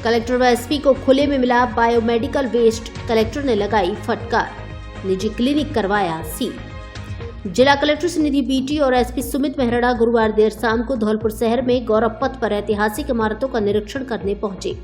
Collector व SP को खुले में मिला बायोमेडिकल वेस्ट, कलेक्टर ने लगाई फटकार, निजी क्लिनिक करवाया सील। जिला कलेक्टर सुनिधि बीटी और एसपी सुमित मेहरा गुरुवार देर शाम को धौलपुर शहर में गौरव पथ पर ऐतिहासिक इमारतों का निरीक्षण करने पहुंचे,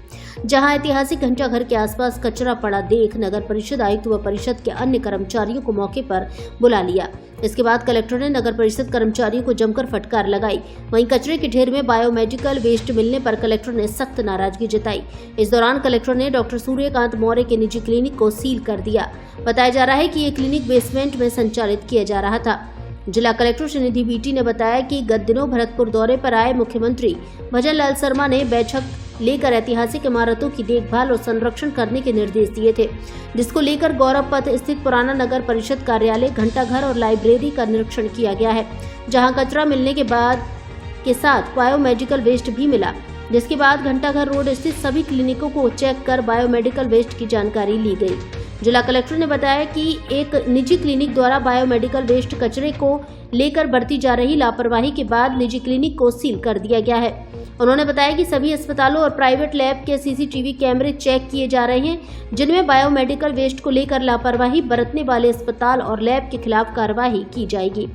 जहां ऐतिहासिक घंटाघर के आसपास कचरा पड़ा देख नगर परिषद आयुक्त व परिषद के अन्य कर्मचारियों को मौके पर बुला लिया। इसके बाद कलेक्टर ने नगर परिषद कर्मचारियों को जमकर फटकार लगाई। वहीं कचरे के ढेर में बायोमेडिकल वेस्ट मिलने पर कलेक्टर ने सख्त नाराजगी जताई। इस दौरान कलेक्टर ने डॉक्टर सूर्यकांत मौर्य के निजी क्लिनिक को सील कर दिया। बताया जा रहा है कि ये क्लिनिक बेसमेंट में संचालित किया जा रहा था। जिला कलेक्टर सुनिधि बीटी ने बताया कि गत दिनों भरतपुर दौरे पर आए मुख्यमंत्री भजन लाल शर्मा ने बैठक लेकर ऐतिहासिक इमारतों की देखभाल और संरक्षण करने के निर्देश दिए थे, जिसको लेकर गौरव पथ स्थित पुराना नगर परिषद कार्यालय, घंटाघर और लाइब्रेरी का निरीक्षण किया गया है, जहां कचरा मिलने के साथ बायोमेडिकल वेस्ट भी मिला। जिसके बाद घंटाघर रोड स्थित सभी क्लिनिकों को चेक कर बायोमेडिकल वेस्ट की जानकारी ली गई। जिला कलेक्टर ने बताया कि एक निजी क्लिनिक द्वारा बायोमेडिकल वेस्ट कचरे को लेकर बरती जा रही लापरवाही के बाद निजी क्लिनिक को सील कर दिया गया है। उन्होंने बताया कि सभी अस्पतालों और प्राइवेट लैब के सीसीटीवी कैमरे चेक किए जा रहे हैं, जिनमें बायोमेडिकल वेस्ट को लेकर लापरवाही बरतने वाले अस्पताल और लैब के खिलाफ कार्रवाई की जाएगी।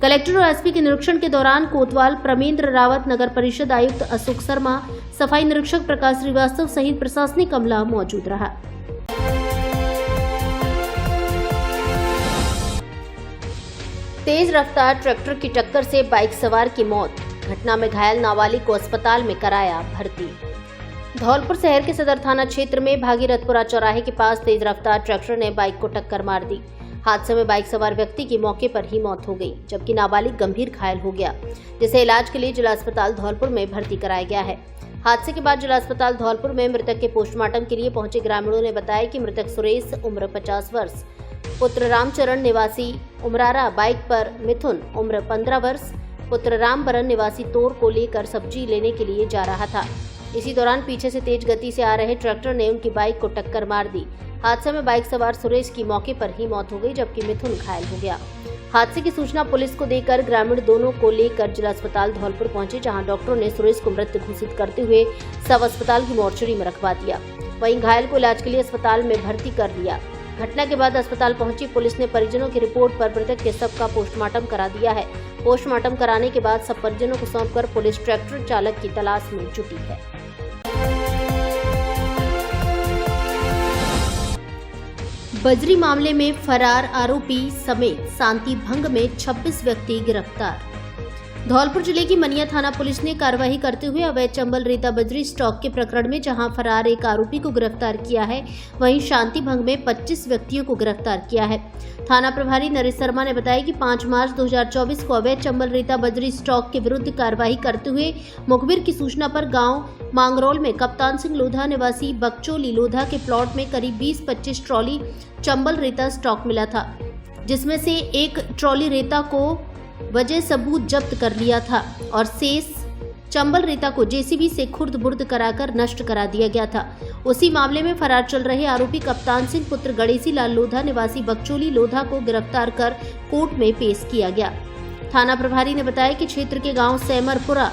कलेक्टर और एसपी के निरीक्षण के दौरान कोतवाल प्रमेंद्र रावत, नगर परिषद आयुक्त अशोक शर्मा, सफाई निरीक्षक प्रकाश श्रीवास्तव सहित प्रशासनिक अमला मौजूद रहा। तेज रफ्तार ट्रैक्टर की टक्कर से बाइक सवार की मौत, घटना में घायल नाबालिग को अस्पताल में कराया भर्ती। धौलपुर शहर के सदर थाना क्षेत्र में भागीरथपुरा चौराहे के पास तेज रफ्तार ट्रैक्टर ने बाइक को टक्कर मार दी। हादसे में बाइक सवार व्यक्ति की मौके पर ही मौत हो गई, जबकि नाबालिग गंभीर घायल हो गया, जिसे इलाज के लिए जिला अस्पताल धौलपुर में भर्ती कराया गया है। हादसे के बाद जिला अस्पताल धौलपुर में मृतक के पोस्टमार्टम के लिए पहुंचे ग्रामीणों ने बताया कि मृतक सुरेश, उम्र 50 वर्ष, पुत्र रामचरण निवासी उमरारा, बाइक पर मिथुन, उम्र 15 वर्ष, पुत्र रामबरन निवासी तोर को लेकर सब्जी लेने के लिए जा रहा था। इसी दौरान पीछे से तेज गति से आ रहे ट्रैक्टर ने उनकी बाइक को टक्कर मार दी। हादसे में बाइक सवार सुरेश की मौके पर ही मौत हो गई, जबकि मिथुन घायल हो गया। हादसे की सूचना पुलिस को देकर ग्रामीण दोनों को लेकर जिला अस्पताल धौलपुर पहुंचे, जहां डॉक्टरों ने सुरेश को मृत घोषित करते हुए शव अस्पताल की मोर्चरी में रखवा दिया। वहीं घायल को इलाज के लिए अस्पताल में भर्ती कर दिया। घटना के बाद अस्पताल पहुंची पुलिस ने परिजनों की रिपोर्ट पर मृतक के शव का पोस्टमार्टम करा दिया है। पोस्टमार्टम कराने के बाद सब परिजनों को सौंपकर पुलिस ट्रैक्टर चालक की तलाश में जुटी है। बजरी मामले में फरार आरोपी समेत शांति भंग में 26 व्यक्ति गिरफ्तार। धौलपुर जिले की मनिया थाना पुलिस ने कार्रवाई करते हुए अवैध चंबल रेता बजरी स्टॉक के प्रकरण में जहां फरार एक आरोपी को गिरफ्तार किया है, वहीं शांति भंग में 25 व्यक्तियों को गिरफ्तार किया है। थाना प्रभारी नरेश शर्मा ने बताया कि 5 मार्च 2024 को अवैध चंबल रेता बजरी स्टॉक के विरुद्ध कार्रवाई करते हुए मुखबिर की सूचना पर गाँव मांगरोल में कप्तान सिंह लोधा निवासी बकचोली लोधा के प्लॉट में करीब 20-25 ट्रॉली चंबल रेता स्टॉक मिला था, जिसमें से एक ट्रॉली रेता को वजह सबूत जब्त कर लिया था और शेष चंबल रेता को जेसीबी से खुर्द बुर्द कराकर नष्ट करा दिया गया था। उसी मामले में फरार चल रहे आरोपी कप्तान सिंह पुत्र गणेशी लाल लोधा निवासी बकचोली लोधा को गिरफ्तार कर कोर्ट में पेश किया गया। थाना प्रभारी ने बताया कि क्षेत्र के गांव सेमरपुरा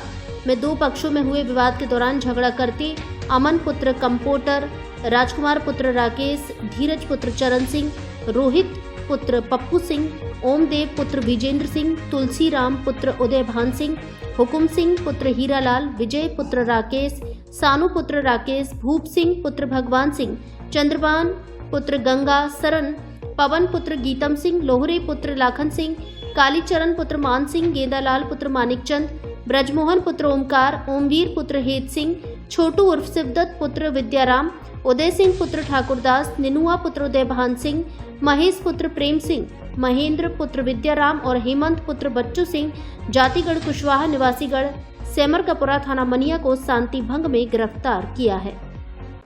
में 2 पक्षों में हुए विवाद के दौरान झगड़ा करते अमन पुत्र कंपोटर, राजकुमार पुत्र राकेश, धीरज पुत्र चरण सिंह, रोहित पुत्र पप्पू सिंह, ओमदेव पुत्र विजेंद्र सिंह, तुलसीराम पुत्र उदयभान सिंह, हुकुम सिंह पुत्र हीरालाल, विजय पुत्र राकेश, सानू पुत्र राकेश, भूप सिंह पुत्र भगवान सिंह, चंद्रबान पुत्र गंगा सरन, पवन पुत्र गीतम सिंह, लोहरे पुत्र लाखन सिंह, कालीचरण पुत्र मान सिंह, गेंदालाल पुत्र मानिक चंद, ब्रजमोहन पुत्र ओमकार, ओमवीर पुत्र हेत सिंह, छोटू उर्फ शिवदत्त पुत्र विद्याराम, उदय सिंह पुत्र ठाकुरदास, निनुआ पुत्र उदयभान सिंह, महेश पुत्र प्रेम सिंह, महेंद्र पुत्र विद्याराम और हेमंत पुत्र बच्चू सिंह जातिगढ़ कुशवाहा निवासीगढ़ सेमरकपुरा थाना मनिया को शांति भंग में गिरफ्तार किया है।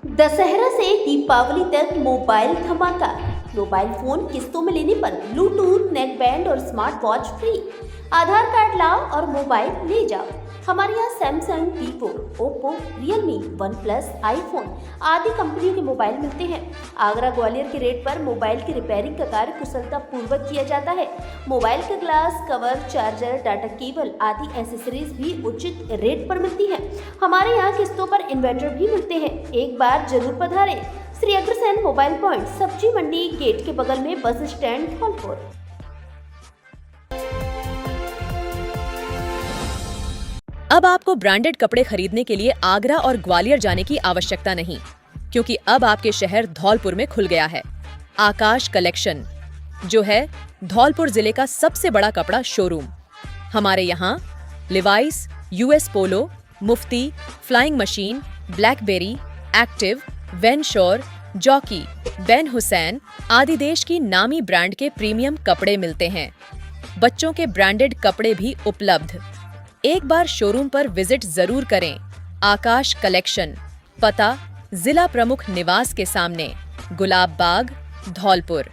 दशहरा से दीपावली तक मोबाइल धमाका मोबाइल फोन किस्तों में लेने पर ब्लूटूथ, नेक बैंड और स्मार्ट वॉच फ्री। आधार कार्ड लाओ और मोबाइल ले जाओ। हमारे यहाँ Samsung, Vivo, Oppo, Realme, one plus, iPhone आदि कंपनियों के मोबाइल मिलते हैं। आगरा ग्वालियर के रेट पर मोबाइल की रिपेयरिंग का कार्य कुशलता पूर्वक किया जाता है। मोबाइल का glass, cover, charger, data cable आदि एसेसरीज भी उचित रेट पर मिलती है। हमारे यहाँ किस्तों पर इन्वर्टर भी मिलते हैं। एक बार जरूर पधारें। श्री अग्रसेन मोबाइल पॉइंट, सब्जी मंडी गेट के बगल में, बस स्टैंड, धौलपुर। अब आपको ब्रांडेड कपड़े खरीदने के लिए आगरा और ग्वालियर जाने की आवश्यकता नहीं, क्योंकि अब आपके शहर धौलपुर में खुल गया है आकाश कलेक्शन, जो है धौलपुर जिले का सबसे बड़ा कपड़ा शोरूम। हमारे यहाँ Levi's, US Polo, Mufti, Flying Machine, Blackberry, Active, वेनशोर, जॉकी, बेन हुसैन आदि देश की नामी ब्रांड के प्रीमियम कपड़े मिलते हैं। बच्चों के ब्रांडेड कपड़े भी उपलब्ध। एक बार शोरूम पर विजिट जरूर करें। आकाश कलेक्शन, पता जिला प्रमुख निवास के सामने, गुलाब बाग, धौलपुर।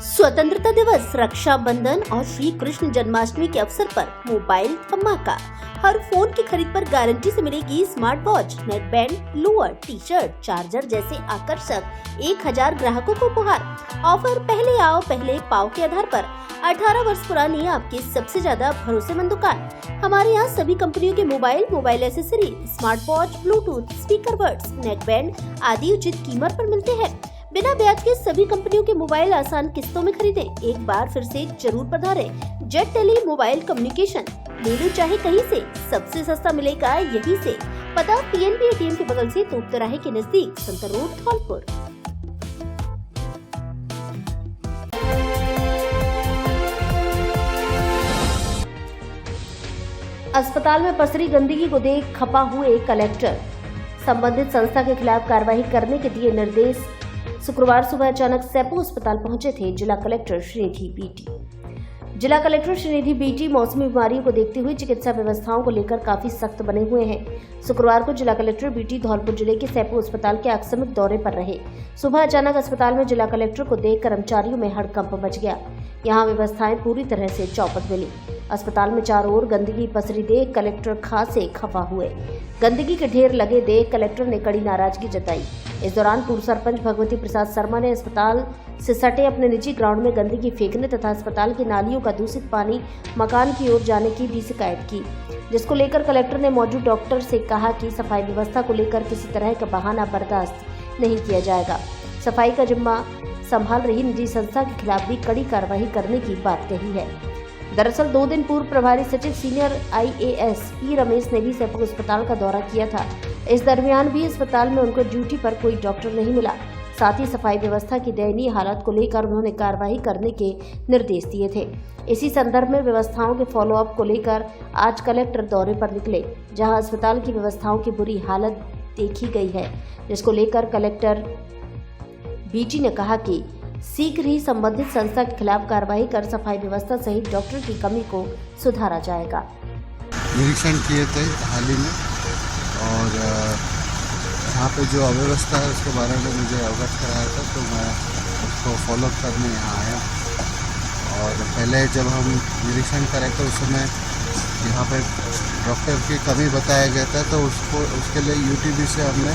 स्वतंत्रता दिवस, रक्षाबंधन और श्री कृष्ण जन्माष्टमी के अवसर पर मोबाइल धमाका। हर फोन की खरीद पर गारंटी से मिलेगी smart watch, neck band, lower, T shirt, charger जैसे आकर्षक 1000 ग्राहकों को उपहार। ऑफर पहले आओ पहले पाओ के आधार पर 18 वर्ष पुरानी आपकी सबसे ज्यादा भरोसेमंद दुकान। हमारे यहाँ सभी कंपनियों के mobile accessory, smart watch, Bluetooth, speaker buds, neck band आदि उचित कीमत पर मिलते हैं। बिना ब्याज के सभी कंपनियों के मोबाइल आसान किस्तों में खरीदें। एक बार फिर से जरूर पधारें। जेट टेली मोबाइल कम्युनिकेशन, ले लो चाहे कहीं से, सबसे सस्ता मिलेगा यहीं से। पता पीएनबी एटीएम के बगल से, तोप तिराहे के नजदीक, संतर रोड, धौलपुर। अस्पताल में पसरी गंदगी को देख खपा हुए कलेक्टर, संबंधित संस्था के खिलाफ कार्रवाई करने के दिए निर्देश। शुक्रवार सुबह अचानक सैपो अस्पताल पहुंचे थे जिला कलेक्टर श्रीनिधि बीटी। जिला कलेक्टर श्रीनिधि बीटी मौसमी बीमारियों को देखते हुए चिकित्सा व्यवस्थाओं को लेकर काफी सख्त बने हुए हैं। शुक्रवार को जिला कलेक्टर बीटी धौलपुर जिले के सैपो अस्पताल के आकस्मिक दौरे पर रहे। सुबह अचानक अस्पताल में जिला कलेक्टर को देख कर्मचारियों में हड़कंप मच गया। यहाँ व्यवस्थाएं पूरी तरह से चौपट मिली। अस्पताल में चारों ओर गंदगी पसरी देख कलेक्टर खासे खफा हुए। गंदगी के ढेर लगे देख कलेक्टर ने कड़ी नाराजगी जताई। इस दौरान पूर्व सरपंच भगवती प्रसाद शर्मा ने अस्पताल से सटे अपने निजी ग्राउंड में गंदगी फेंकने तथा अस्पताल की नालियों का दूषित पानी मकान की ओर जाने की भी शिकायत की, जिसको लेकर कलेक्टर ने मौजूद डॉक्टर से कहा कि सफाई व्यवस्था को लेकर किसी तरह का बहाना बर्दाश्त नहीं किया जाएगा। सफाई का जिम्मा संभाल रही निजी संस्था के खिलाफ भी कड़ी कार्रवाई करने की बात कही है। दरअसल 2 दिन पूर्व प्रभारी सचिव सीनियर IAS पी रमेश ने भी सैपो अस्पताल का दौरा किया था। इस दरमियान भी अस्पताल में उनको ड्यूटी पर कोई डॉक्टर नहीं मिला। साथ ही सफाई व्यवस्था की दयनीय हालत को लेकर उन्होंने कार्रवाई करने के निर्देश दिए थे। इसी संदर्भ में व्यवस्थाओं के फॉलोअप को लेकर आज कलेक्टर दौरे पर निकले, जहां अस्पताल की व्यवस्थाओं की बुरी हालत देखी गई है, जिसको लेकर कलेक्टर बीटी ने कहा कि शीघ्र ही संबंधित संस्था के खिलाफ कार्रवाई कर सफाई व्यवस्था सहित डॉक्टर की कमी को सुधारा जाएगा। निरीक्षण किए थे हाल ही में और यहाँ पे जो अव्यवस्था है उसके बारे में मुझे अवगत कराया था, तो मैं उसको फॉलो करने यहाँ आया। और पहले जब हम निरीक्षण करे तो उस समय यहाँ पे डॉक्टर की कमी बताया गया था, तो उसके लिए UTB से हमने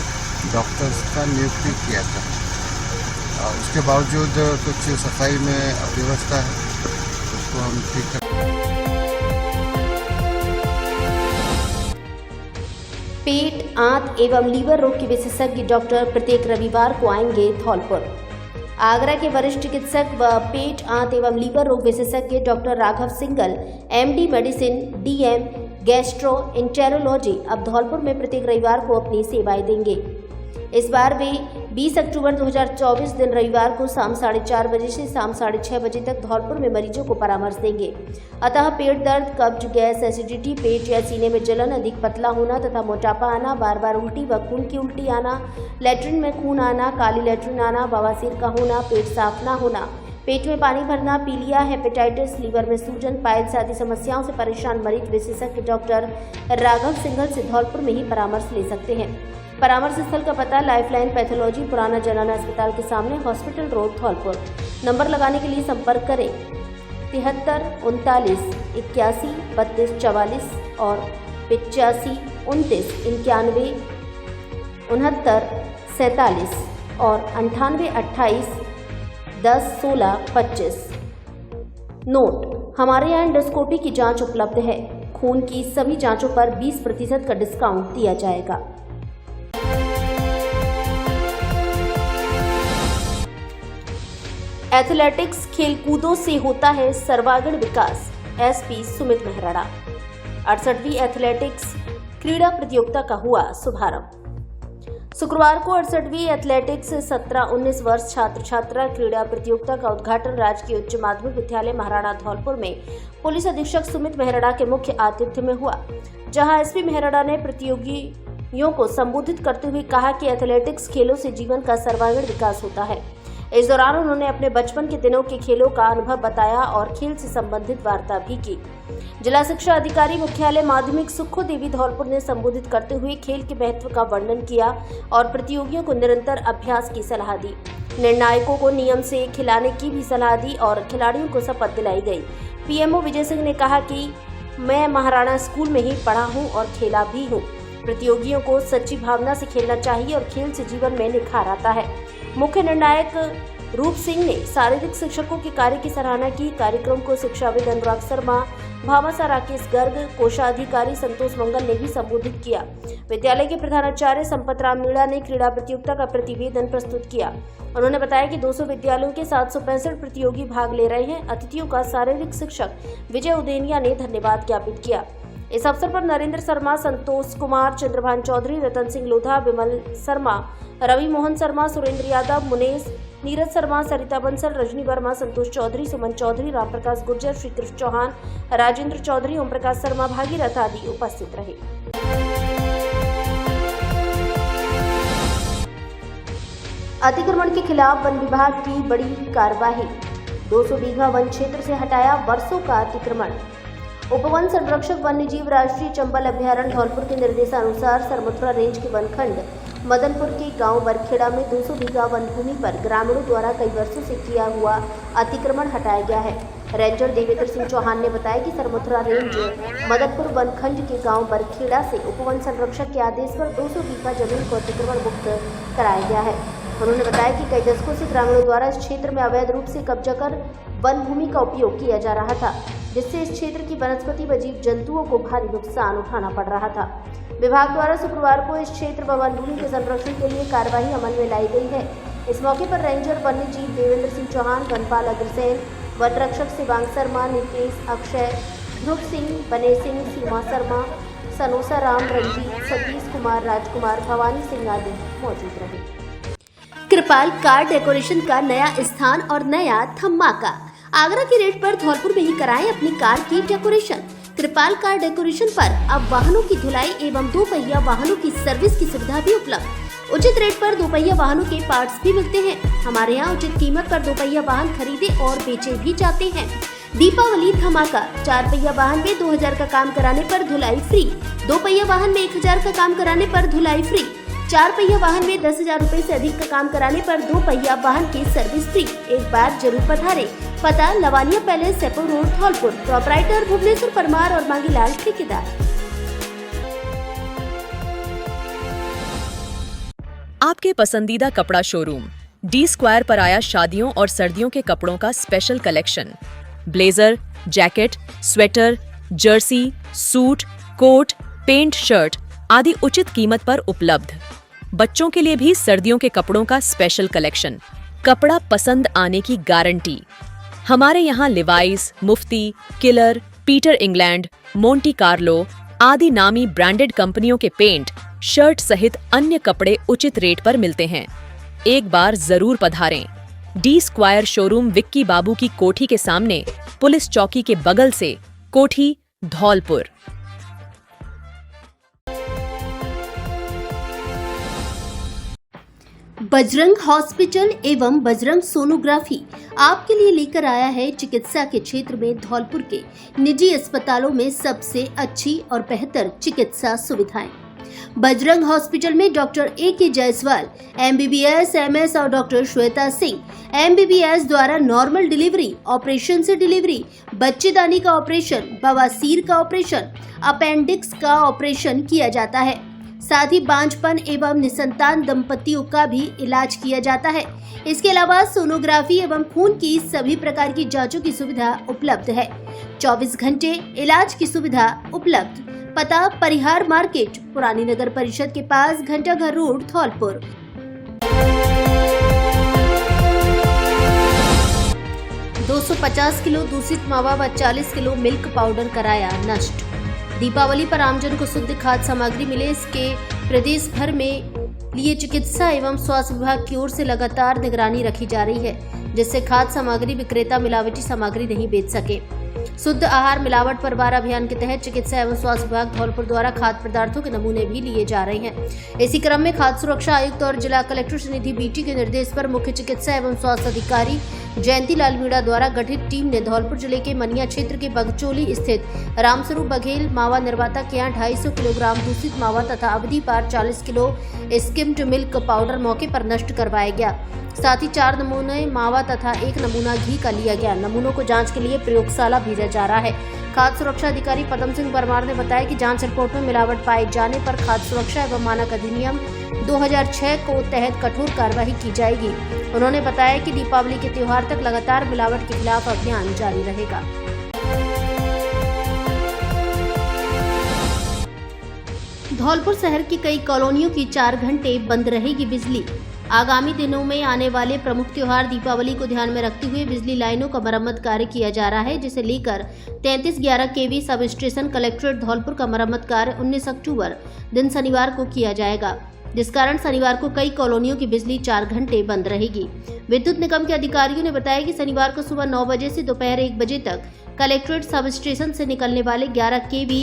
डॉक्टर्स का नियुक्ति किया था। और उसके बावजूद कुछ सफाई में अव्यवस्था है, उसको हम ठीक कर। पेट, आंत एवं लीवर रोग के विशेषज्ञ डॉक्टर प्रत्येक रविवार को आएंगे धौलपुर। आगरा के वरिष्ठ चिकित्सक व पेट, आंत एवं लीवर रोग विशेषज्ञ doctor Raghav single, MD medicine, DM gastroenterology अब धौलपुर में प्रत्येक रविवार को अपनी सेवाएं देंगे। इस बार वे 20 अक्टूबर 2024 दिन रविवार को शाम 4:30 बजे से शाम 6:30 बजे तक धौलपुर में मरीजों को परामर्श देंगे। अतः पेट दर्द, कब्ज, गैस, एसिडिटी, पेट या सीने में जलन, अधिक पतला होना तथा मोटापा आना, बार बार उल्टी व खून की उल्टी आना, लैट्रिन में खून आना, काली लैट्रिन आना, बवासीर का होना, पेट साफ न होना, पेट में पानी भरना, पीलिया, हेपेटाइटिस, लीवर में सूजन, पाइल्स आदि समस्याओं से परेशान मरीज विशेषज्ञ डॉक्टर राघव सिंघल से धौलपुर में ही परामर्श ले सकते हैं। परामर्श स्थल का पता लाइफलाइन पैथोलॉजी, पुराना जनाना अस्पताल के सामने, हॉस्पिटल रोड, धौलपुर। नंबर लगाने के लिए संपर्क करें 73 39 81 32 44 और 85 29 91 69 47 और 98 28 10 16 25। नोट: हमारे यहाँ एंडोस्कोपी की जांच उपलब्ध है। खून की सभी जांचों पर 20% का डिस्काउंट दिया जाएगा। एथलेटिक्स खेलकूदों से होता है सर्वांगीण विकास, एसपी सुमित मेहराड़ा। 68वीं एथलेटिक्स क्रीड़ा प्रतियोगिता का हुआ शुभारंभ। शुक्रवार को 68वीं एथलेटिक्स 17-19 वर्ष छात्र छात्रा क्रीड़ा प्रतियोगिता का उद्घाटन राजकीय उच्च माध्यमिक विद्यालय महाराणा धौलपुर में पुलिस अधीक्षक सुमित मेहराड़ा के मुख्य आतिथ्य में हुआ, जहां एसपी मेहराड़ा ने प्रतियोगियों को संबोधित करते हुए कहा कि एथलेटिक्स खेलों से जीवन का सर्वांगीण विकास होता है। इस दौरान उन्होंने अपने बचपन के दिनों के खेलों का अनुभव बताया और खेल से संबंधित वार्ता भी की। जिला शिक्षा अधिकारी मुख्यालय माध्यमिक सुखो देवी धौलपुर ने संबोधित करते हुए खेल के महत्व का वर्णन किया और प्रतियोगियों को निरंतर अभ्यास की सलाह दी। निर्णायकों को नियम से खिलाने की भी सलाह दी और खिलाड़ियों को शपथ दिलाई गई। पीएमओ विजय सिंह ने कहा कि मैं महाराणा स्कूल में ही पढ़ा हूँ और खेला भी हूँ। प्रतियोगियों को सच्ची भावना से खेलना चाहिए और खेल से जीवन में निखार आता है। मुख्य निर्णायक रूप सिंह ने शारीरिक शिक्षकों के कार्य की सराहना की। कार्यक्रम को शिक्षाविद अनुराग शर्मा, भामासा राकेश गर्ग, कोषाधिकारी संतोष मंगल ने भी संबोधित किया। विद्यालय के प्रधानाचार्य संपत राम मीणा ने क्रीड़ा प्रतियोगिता का प्रतिवेदन प्रस्तुत किया। उन्होंने बताया कि 200 विद्यालयों के 765 प्रतियोगी भाग ले रहे हैं। अतिथियों का शारीरिक शिक्षक विजय उदेनिया ने धन्यवाद ज्ञापित किया। इस अवसर पर नरेंद्र शर्मा, संतोष कुमार, चंद्रभान चौधरी, रतन सिंह लोधा, विमल शर्मा, रवि मोहन शर्मा, सुरेंद्र यादव, मुनेश, नीरज शर्मा, सरिता बंसल, रजनी वर्मा, संतोष चौधरी, सुमन चौधरी, रामप्रकाश गुर्जर, श्रीकृष्ण चौहान, राजेंद्र चौधरी, ओम प्रकाश शर्मा, भागीरथ आदि उपस्थित रहे। अतिक्रमण के खिलाफ वन विभाग की बड़ी कार्रवाई। 200 बीघा वन क्षेत्र से हटाया वर्षों का अतिक्रमण। उपवन संरक्षक वन्यजीव राष्ट्रीय चंबल अभ्यारण्य धौलपुर के निर्देशानुसार सरमथुरा रेंज के वनखंड मदनपुर के गांव बरखेड़ा में 200 बीघा वन भूमि पर ग्रामीणों द्वारा कई वर्षों से किया हुआ अतिक्रमण हटाया गया है। रेंजर देवेंद्र सिंह चौहान ने बताया कि सरमथुरा रेंज मदनपुर वनखंड के गांव बरखेड़ा से उपवन संरक्षक के आदेश पर 200 बीघा जमीन को अतिक्रमण मुक्त कराया गया है। उन्होंने बताया कि कई दशकों से ग्रामीणों द्वारा इस क्षेत्र में अवैध रूप से कब्जा कर वन भूमि का उपयोग किया जा रहा था, जिससे इस क्षेत्र की वनस्पति व जीव जंतुओं को भारी नुकसान उठाना पड़ रहा था। विभाग द्वारा शुक्रवार को इस क्षेत्र व वन भूमि के संरक्षण के लिए कार्रवाई अमल में लाई गई है। इस मौके पर रेंजर वन्यजीव देवेंद्र सिंह चौहान, वनपाल अग्रसेन, वन रक्षक शिवांग शर्मा, नितेश, अक्षय, ध्रुव सिंह, बने सिंह, सीमा शर्मा, सनोसा राम, रंजीत, सतीश कुमार, राजकुमार, भवानी सिंह आदि मौजूद रहे। कृपाल कार डेकोरेशन का नया स्थान और नया धमाका। आगरा के रेट पर धौलपुर में ही कराएं अपनी कार की डेकोरेशन। कृपाल कार डेकोरेशन पर अब वाहनों की धुलाई एवं 2 पहिया वाहनों की सर्विस की सुविधा भी उपलब्ध। उचित रेट पर 2 पहिया वाहनों के पार्ट्स भी मिलते हैं। हमारे यहाँ उचित कीमत पर 2 पहिया वाहन खरीदे और बेचे भी जाते हैं। दीपावली धमाका। 4 पहिया वाहन में 2000 का काम कराने पर धुलाई फ्री। 2 पहिया वाहन में 1000 का काम कराने पर धुलाई फ्री। 4 पहिया वाहन में 10,000 रुपए से अधिक का काम कराने पर 2 पहिया वाहन की सर्विस फ्री। एक बार जरूर पधारें। पता Lavania palace, Sepur road, Dholpur. Proprietor Bhuvneshwar Parmar और मांगीलाल ठेकेदार। आपके पसंदीदा कपड़ा शोरूम डी स्क्वायर पर आया शादियों और सर्दियों के कपड़ों का special collection. Blazer, jacket, sweater, jersey, suit, coat, pant, shirt आदि उचित कीमत पर उपलब्ध। बच्चों के लिए भी सर्दियों के कपड़ों का स्पेशल कलेक्शन। कपड़ा पसंद आने की गारंटी। हमारे यहाँ Levi's, Mufti, Killer, Peter England, Monte Carlo आदि नामी ब्रांडेड कंपनियों के पेंट, शर्ट सहित अन्य कपड़े उचित रेट पर मिलते हैं। एक बार जरूर पधारें। डी स्क्वायर शोरूम विक्की बाबू की कोठी के सामने, पुलिस चौकी के बगल से, कोठी, धौलपुर। बजरंग हॉस्पिटल एवं बजरंग सोनोग्राफी आपके लिए लेकर आया है चिकित्सा के क्षेत्र में धौलपुर के निजी अस्पतालों में सबसे अच्छी और बेहतर चिकित्सा सुविधाएं। बजरंग हॉस्पिटल में doctor A.K. Jaiswal MBBS MS और डॉक्टर श्वेता सिंह MBBS द्वारा नॉर्मल डिलीवरी, ऑपरेशन से डिलीवरी, बच्चेदानी का ऑपरेशन, बवासीर का ऑपरेशन, अपेंडिक्स का ऑपरेशन किया जाता है। साथ ही बांझपन एवं निसंतान दंपतियों का भी इलाज किया जाता है। इसके अलावा सोनोग्राफी एवं खून की सभी प्रकार की जांचों की सुविधा उपलब्ध है। 24 घंटे इलाज की सुविधा उपलब्ध। पता परिहार मार्केट, पुरानी नगर परिषद के पास, घंटाघर रोड, धौलपुर। $250 किलो दूषित मावा व 40 किलो मिल्क पाउडर कराया नष्ट। दीपावली पर आमजन को शुद्ध खाद्य सामग्री मिले, इसके प्रदेश भर में लिए चिकित्सा एवं स्वास्थ्य विभाग की ओर से लगातार निगरानी रखी जा रही है, जिससे खाद्य सामग्री विक्रेता मिलावटी सामग्री नहीं बेच सके। शुद्ध आहार मिलावट पर 12 अभियान के तहत चिकित्सा एवं स्वास्थ्य विभाग धौलपुर द्वारा खाद्य पदार्थों के नमूने भी लिए जा रहे हैं। इसी क्रम में खाद्य सुरक्षा आयुक्त और जिला कलेक्टर श्रीनिधि बीटी के निर्देश पर मुख्य चिकित्सा एवं स्वास्थ्य अधिकारी जयंती लाल मीणा द्वारा गठित टीम ने धौलपुर जिले के मनिया क्षेत्र के बगचोली स्थित रामस्वरूप बघेल मावा निर्माता के यहाँ 250 किलोग्राम दूषित मावा तथा अवधि पार 40 किलो स्किम्ड मिल्क पाउडर मौके पर नष्ट करवाया गया। साथ ही 4 नमूने मावा तथा 1 नमूना घी का लिया गया। नमूनों को जांच के लिए प्रयोगशाला भेजा जा रहा है। खाद्य सुरक्षा अधिकारी पदम सिंह परमार ने बताया कि जांच रिपोर्ट में मिलावट पाए जाने पर खाद्य सुरक्षा एवं मानक अधिनियम 2006 को तहत कठोर कार्रवाई की जाएगी। उन्होंने बताया कि दीपावली के त्योहार तक लगातार मिलावट के खिलाफ अभियान जारी रहेगा। धौलपुर शहर की कई कॉलोनियों की 4 घंटे बंद रहेगी बिजली। आगामी दिनों में आने वाले प्रमुख त्योहार दीपावली को ध्यान में रखते हुए बिजली लाइनों का मरम्मत कार्य किया जा रहा है, जिसे लेकर 3311 kV sub station collectorate Dholpur का मरम्मत कार्य 19 अक्टूबर दिन शनिवार को किया जाएगा, जिस कारण शनिवार को कई कॉलोनियों की बिजली 4 घंटे बंद रहेगी। विद्युत निगम के अधिकारियों ने बताया कि शनिवार को सुबह 9 बजे से दोपहर 1 बजे तक कलेक्ट्रेट सब स्टेशन से निकलने वाले 11 kV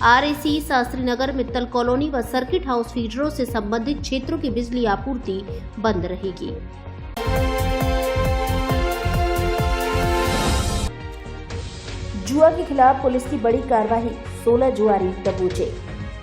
RAC Shastri Nagar, Mittal colony व सर्किट हाउस फीडरों से संबंधित क्षेत्रों की बिजली आपूर्ति बंद रहेगी। जुआ के खिलाफ पुलिस की बड़ी कार्रवाई, 16 जुआरी दबोचे।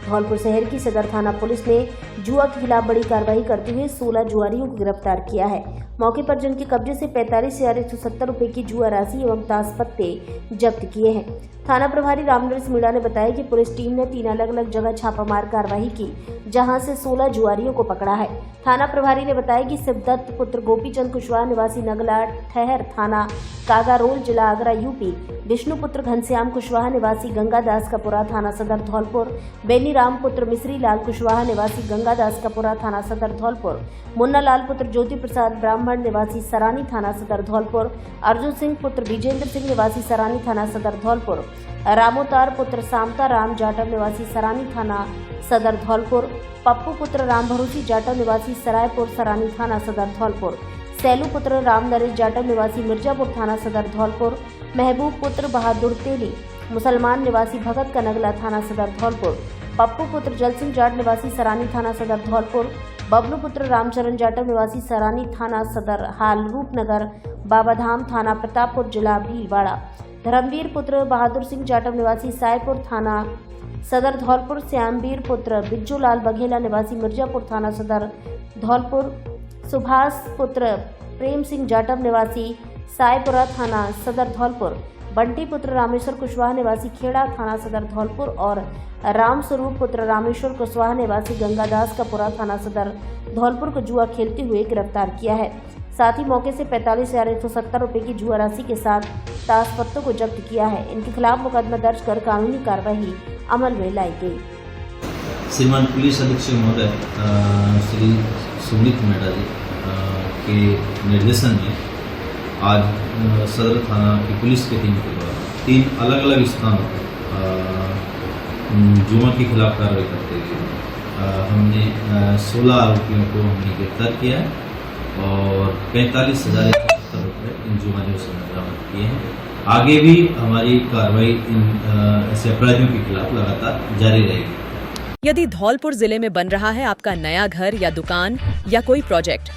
धौलपुर शहर की सदर थाना पुलिस ने जुआ के खिलाफ बड़ी कार्रवाई करते हुए 16 जुआरियों को गिरफ्तार किया है। मौके पर जिनके कब्जे से 45,170 रुपए की जुआ राशि एवं ताश पत्ते जब्त किए हैं। थाना प्रभारी रामनरेश मीणा ने बताया कि पुलिस टीम ने 3 अलग अलग जगह छापामार कार्रवाई की, जहां से 16 जुआरियों को पकड़ा है। थाना प्रभारी ने बताया कि शिवदत्त पुत्र गोपीचंद कुशवाहा निवासी नगला ठहर थाना कागारोल जिला आगरा यूपी, विष्णु पुत्र घनश्याम कुशवाहा निवासी गंगादास कपुरा थाना सदर धौलपुर, बेनी राम पुत्र मिश्री लाल कुशवाहा निवासी गंगादास कपुरा थाना सदर धौलपुर, मुन्ना लाल पुत्र ज्योति प्रसाद ब्राह्मण निवासी सरानी थाना सदर धौलपुर, अर्जुन सिंह पुत्र विजेंद्र सिंह निवासी सरानी थाना सदर धौलपुर, रामोतार पुत्र सामता राम जाटव निवासी सरानी थाना सदर धौलपुर, पप्पू पुत्र राम भरोसी जाटव निवासी सरायपुर सरानी थाना सदर धौलपुर, सैलू पुत्र राम नरेश जाटव निवासी मिर्जापुर थाना सदर धौलपुर, महबूब पुत्र बहादुर तेली मुसलमान निवासी भगत का नगला थाना सदर धौलपुर, पप्पू पुत्र जल सिंह जाट निवासी सरानी थाना सदर धौलपुर, बबलू पुत्र रामचरण जाटव निवासी सरानी थाना सदर हाल रूपनगर, बाबाधाम थाना प्रतापपुर जिला भीलवाड़ा, धर्मवीर पुत्र बहादुर सिंह जाटव निवासी सायपुर थाना सदर धौलपुर, श्यामवीर पुत्र बिज्जू लाल बघेला निवासी मिर्जापुर थाना सदर धौलपुर, सुभाष पुत्र प्रेम सिंह जाटव निवासी सायपुरा थाना सदर धौलपुर, बंटी पुत्र रामेश्वर कुशवाहा निवासी खेड़ा थाना सदर धौलपुर और राम स्वरूप पुत्र रामेश्वर कुशवाहा निवासी गंगादास कपुरा थाना सदर धौलपुर को जुआ खेलते हुए गिरफ्तार किया है। साथ ही मौके से 45,170 रुपए की जुआ राशि के साथ ताश पत्तों को जब्त किया है। इनके खिलाफ मुकदमा दर्ज कर कानूनी कार्रवाई अमल में लाई गई। श्रीमान पुलिस अधीक्षक महोदय श्री सुमित मेहरा जी के निर्देशन में आज सदर थाना की पुलिस की टीम के द्वारा 3 अलग अलग स्थानों पर जुआ के खिलाफ कार्रवाई करते हुए हमने 16 आरोपियों को हमने गिरफ्तार किया है और 45,170 रुपये इन जुआरियों से बरामद किए हैं। आगे भी हमारी कार्रवाई इन ऐसे अपराधियों के खिलाफ लगातार जारी रहेगी। यदि धौलपुर जिले में बन रहा है आपका नया घर या दुकान या कोई प्रोजेक्ट,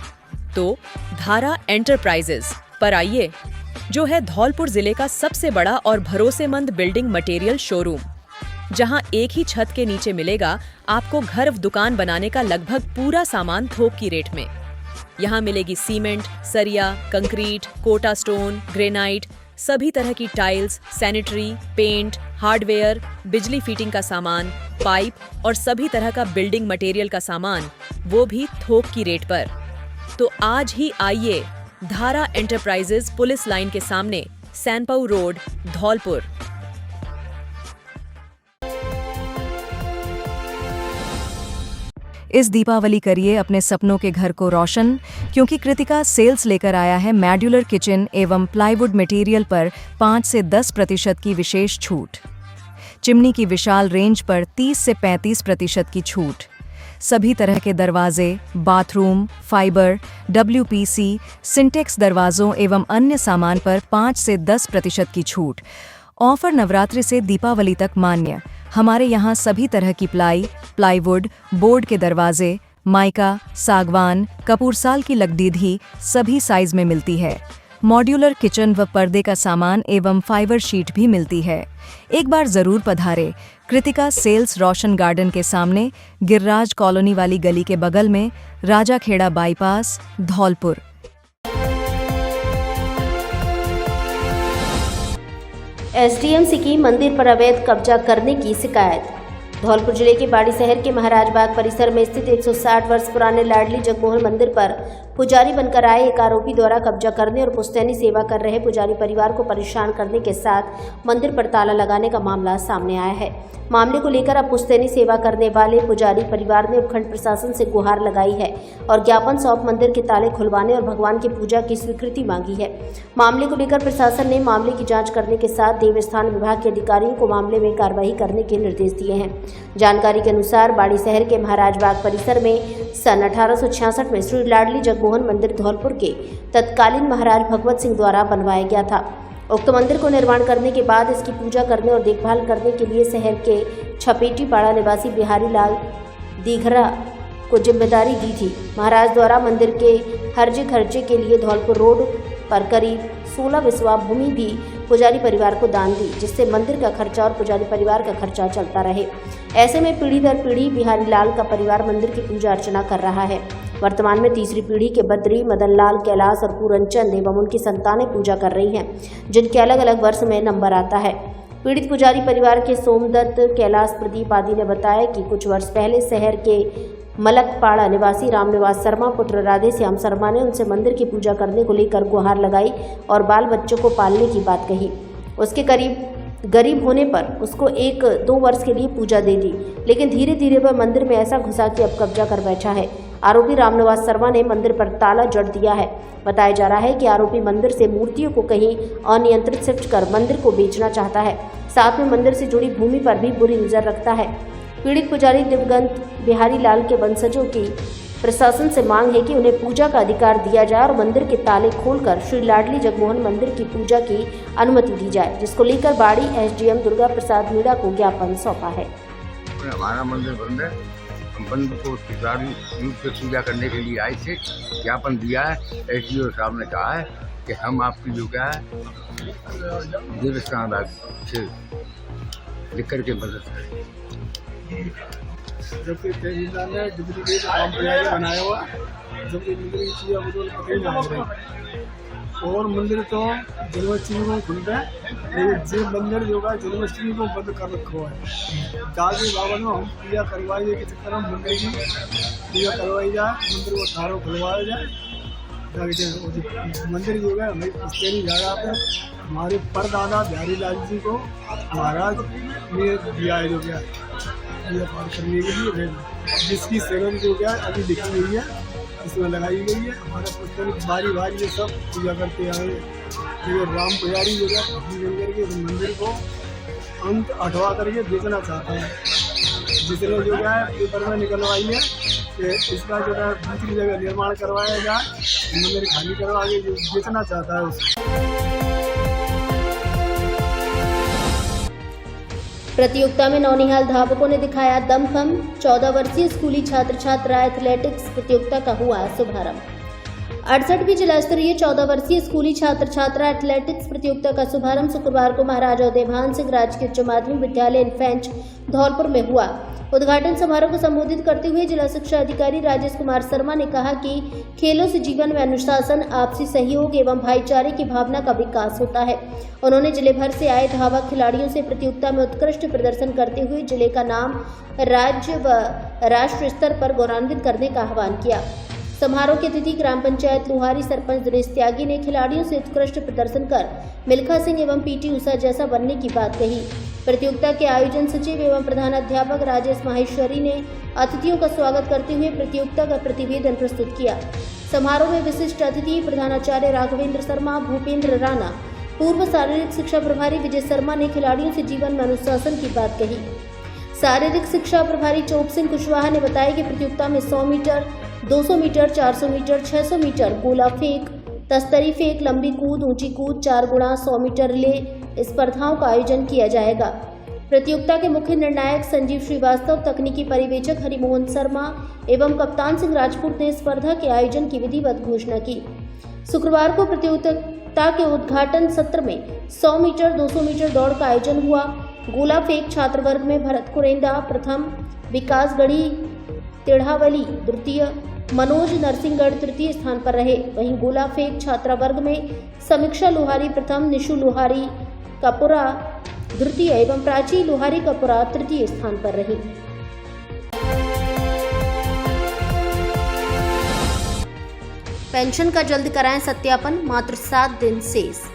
तो धारा एंटरप्राइजेज पर आइए, जो है धौलपुर जिले का सबसे बड़ा और भरोसेमंद बिल्डिंग मटेरियल शोरूम, जहां एक ही छत के नीचे मिलेगा आपको घर दुकान बनाने का लगभग पूरा सामान थोक की रेट में। यहाँ मिलेगी सीमेंट, सरिया, कंक्रीट, कोटा स्टोन, ग्रेनाइट, सभी तरह की टाइल्स, सैनिटरी, पेंट, हार्डवेयर, बिजली फिटिंग का सामान, पाइप और सभी तरह का बिल्डिंग मटेरियल का सामान, वो भी थोक की रेट पर। तो आज ही आइए धारा एंटरप्राइजेज पुलिस लाइन के सामने, सैनपाऊ रोड, धौलपुर। इस दीपावली करिए अपने सपनों के घर को रोशन, क्योंकि कृतिका सेल्स लेकर आया है मॉड्यूलर किचन एवं प्लाईवुड मटेरियल पर 5 से 10% की विशेष छूट। चिमनी की विशाल रेंज पर 30 से 35% की छूट। सभी तरह के दरवाजे, बाथरूम, फाइबर, WPC, सिंटेक्स दरवाजों एवं अन्य सामान पर 5 से 10% की छूट। ऑफर नवरात्रि से दीपावली तक मान्य। हमारे यहाँ सभी तरह की प्लाईवुड, बोर्ड के दरवाजे, माइका, सागवान, कपूरसाल की लकड़ीधी सभी साइज में मिलती है। मॉड्यूलर किचन व पर्दे का सामान एवं फाइबर शीट भी मिलती है। एक बार जरूर पधारे कृतिका सेल्स, रोशन गार्डन के सामने, गिरिराज कॉलोनी वाली गली के बगल में, राजाखेड़ा बाईपास, धौलपुर। एसडीएमसी की मंदिर पर अवैध कब्जा करने की शिकायत। धौलपुर जिले के बाड़ी शहर के महाराज बाग परिसर में स्थित 160 वर्ष पुराने लाडली जगमोहन मंदिर पर पुजारी बनकर आए एक आरोपी द्वारा कब्जा करने और पुश्तैनी सेवा कर रहे पुजारी परिवार को परेशान करने के साथ मंदिर पर ताला लगाने का मामला सामने आया है। मामले को लेकर अब पुश्तैनी सेवा करने वाले पुजारी परिवार ने उपखंड प्रशासन से गुहार लगाई है और ज्ञापन सौंप मंदिर के ताले खुलवाने और भगवान की पूजा की स्वीकृति मांगी है। मामले को लेकर प्रशासन ने मामले की जांच करने के साथ देवस्थान विभाग के अधिकारियों को मामले में कार्रवाई करने के निर्देश दिए हैं। जानकारी के अनुसार बाड़ी शहर के महाराज बाग परिसर में सन 1866 में श्री लाडली जगमोहन मंदिर धौलपुर के तत्कालीन महाराज भगवत सिंह द्वारा बनवाया गया था। उक्त मंदिर को निर्माण करने के बाद इसकी पूजा करने और देखभाल करने के लिए शहर के छपेटी पाड़ा निवासी बिहारी लाल दीघरा को जिम्मेदारी दी थी। महाराज द्वारा मंदिर के हर्जे खर्चे के लिए धौलपुर रोड पर करीब 16 बिस्वा भूमि भी पुजारी परिवार को दान दी, जिससे मंदिर का खर्चा और पुजारी परिवार का खर्चा चलता रहे। ऐसे में पीढ़ी दर पीढ़ी बिहारी लाल का परिवार मंदिर की पूजा अर्चना कर रहा है। वर्तमान में तीसरी पीढ़ी के बद्री, मदन लाल, कैलाश और पूरनचंद एवं उनकी संतानें पूजा कर रही हैं, जिनके अलग अलग वर्ष में नंबर आता है। पीड़ित पुजारी परिवार के सोमदत्त, कैलाश, प्रदीप आदि ने बताया कि कुछ वर्ष पहले शहर के मलकपाड़ा निवासी रामनिवास शर्मा पुत्र राधे श्याम शर्मा ने उनसे मंदिर की पूजा करने को लेकर गुहार लगाई और बाल बच्चों को पालने की बात कही। उसके गरीब होने पर उसको 1-2 वर्ष के लिए पूजा दे दी, लेकिन धीरे धीरे वह मंदिर में ऐसा घुसा कि अब कब्जा कर बैठा है। आरोपी रामनिवास शर्मा ने मंदिर पर ताला जड़ दिया है। बताया जा रहा है कि आरोपी मंदिर से मूर्तियों को कहीं अनियंत्रित शिफ्ट कर मंदिर को बेचना चाहता है। साथ में मंदिर से जुड़ी भूमि पर भी बुरी नजर रखता है। पीड़ित पुजारी दिवंगत बिहारी लाल के वंशजों की प्रशासन से मांग है कि उन्हें पूजा का अधिकार दिया जाए और मंदिर के ताले खोलकर श्री लाडली जगमोहन मंदिर की पूजा की अनुमति दी जाए, जिसको लेकर बाड़ी एसडीएम दुर्गा प्रसाद मीणा को ज्ञापन सौंपा है। हमारा मंदिर बंद है, हम बंद को सुचारू रूप से पूजा करने के लिए आए थे। ज्ञापन दिया है, एसडीओ साहब ने कहा है कि हम आपकी जो क्या है देवस्थान से लिख करके मदद करें। जबकि तहसीलदार ने डुप्लीकेट काम पुजारी बनाया हुआ, जबकि मंदिर की चीज़ें बदल पकड़ी जा रही और मंदिर तो जन्माष्टमी को खुलता है, लेकिन जो मंदिर जो है जन्माष्टमी को बंद कर रखा है। दादी बाबा ने हम पूजा करवाई के चक्कर में मंदिर की पूजा करवाई जाए, मंदिर को थारों खुलवाया जाए। मंदिर जो है हमें पुश्तैनी जगह पे हमारे परदादा बिहारी लाल जी को महाराज ने दिया है, जो क्या पूजा पाठ करने के लिए, जिसकी सेवन जो क्या अभी लिखी हुई है, इसमें लगाई गई है। हमारे पुश्तैनी बारी बारी ये सब पूजा करते आए। ये राम पुजारी जो है अपनी मंदिर के मंदिर को अंत हटवा करके बेचना चाहता है, जिसने जो है पेपर में निकलवाई है कि इसका जो है दूसरी जगह निर्माण करवाया जाए, मंदिर खाली करवा के जो बेचना चाहता है उसको। प्रतियोगिता में नौनिहाल धावकों ने दिखाया दमखम। 14 वर्षीय स्कूली छात्र छात्रा एथलेटिक्स प्रतियोगिता का हुआ शुभारंभ। 68वीं जिला स्तरीय 14 वर्षीय स्कूली छात्र छात्रा एथलेटिक्स प्रतियोगिता का शुभारंभ शुक्रवार को महाराजा उदयभान सिंह राजकीय उच्च माध्यमिक विद्यालय इनफेंच धौलपुर में हुआ। उद्घाटन समारोह को संबोधित करते हुए जिला शिक्षा अधिकारी राजेश कुमार शर्मा ने कहा कि खेलों से जीवन में अनुशासन, आपसी सहयोग एवं भाईचारे की भावना का विकास होता है। उन्होंने जिले भर से आए धावक खिलाड़ियों से प्रतियोगिता में उत्कृष्ट प्रदर्शन करते हुए जिले का नाम राज्य व राष्ट्र स्तर पर गौरवान्वित करने का आह्वान किया। समारोह के अतिथि ग्राम पंचायत लुहारी सरपंच दिनेश त्यागी ने खिलाड़ियों से उत्कृष्ट प्रदर्शन कर मिल्खा सिंह एवं पीटी उषा जैसा बनने की बात कही। प्रतियोगिता के आयोजन सचिव एवं प्रधानाध्यापक राजेश माहेश्वरी ने अतिथियों का स्वागत करते हुए प्रतियोगिता का प्रतिवेदन प्रस्तुत किया। समारोह में विशिष्ट अतिथि प्रधानाचार्य राघवेंद्र शर्मा, भूपेंद्र राणा, पूर्व शारीरिक शिक्षा प्रभारी विजय शर्मा ने खिलाड़ियों से जीवन में अनुशासन की बात कही। शारीरिक शिक्षा प्रभारी चौप सिंह कुशवाहा ने बताया कि प्रतियोगिता में 100 मीटर, 200 मीटर, 400 मीटर, 600 मीटर, गोला फेंक, तस्तरी फेंक, लंबी कूद, ऊंची कूद, 4 गुणा 100 मीटर रिले स्पर्धाओं का आयोजन किया जाएगा। प्रतियोगिता के मुख्य निर्णायक संजीव श्रीवास्तव, तकनीकी पर्यवेक्षक हरिमोहन शर्मा एवं कप्तान सिंह राजपूत ने स्पर्धा के आयोजन की विधिवत घोषणा की। शुक्रवार को प्रतियोगिता के उद्घाटन सत्र में 100 मीटर, 200 मीटर दौड़ का आयोजन हुआ। गोला फेंक छात्र वर्ग में भरत कुरेंदा प्रथम, विकास गढ़ी तेढ़ावली द्वितीय, मनोज नरसिंहगढ़ तृतीय स्थान पर रहे। वहीं गोला फेंक छात्रा वर्ग में समीक्षा लोहारी प्रथम, निशु लोहारी कपुरा द्वितीय एवं प्राची लोहारी कपुरा तृतीय स्थान पर रही। पेंशन का जल्द कराएं सत्यापन, मात्र 7 दिन शेष।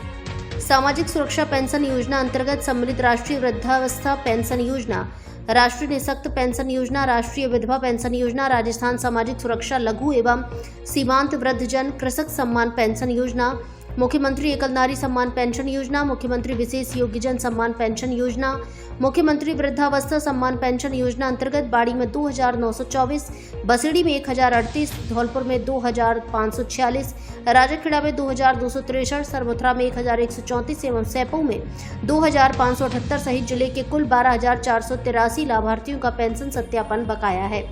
सामाजिक सुरक्षा पेंशन योजना अंतर्गत सम्मिलित राष्ट्रीय वृद्धावस्था पेंशन योजना, राष्ट्रीय निःशक्त पेंशन योजना, राष्ट्रीय विधवा पेंशन योजना, राजस्थान सामाजिक सुरक्षा लघु एवं सीमांत वृद्धजन कृषक सम्मान पेंशन योजना, मुख्यमंत्री एकल नारी सम्मान पेंशन योजना, मुख्यमंत्री विशेष योग्यजन सम्मान पेंशन योजना, मुख्यमंत्री वृद्धावस्था सम्मान पेंशन योजना अंतर्गत बाड़ी में 2924, बसेड़ी में 1038, धौलपुर में 2546, राजाखेड़ा में 2263, सरमुथरा में 1134 एवं सैपऊ में 2578 सहित जिले के कुल 12483 लाभार्थियों का पेंशन सत्यापन बकाया है।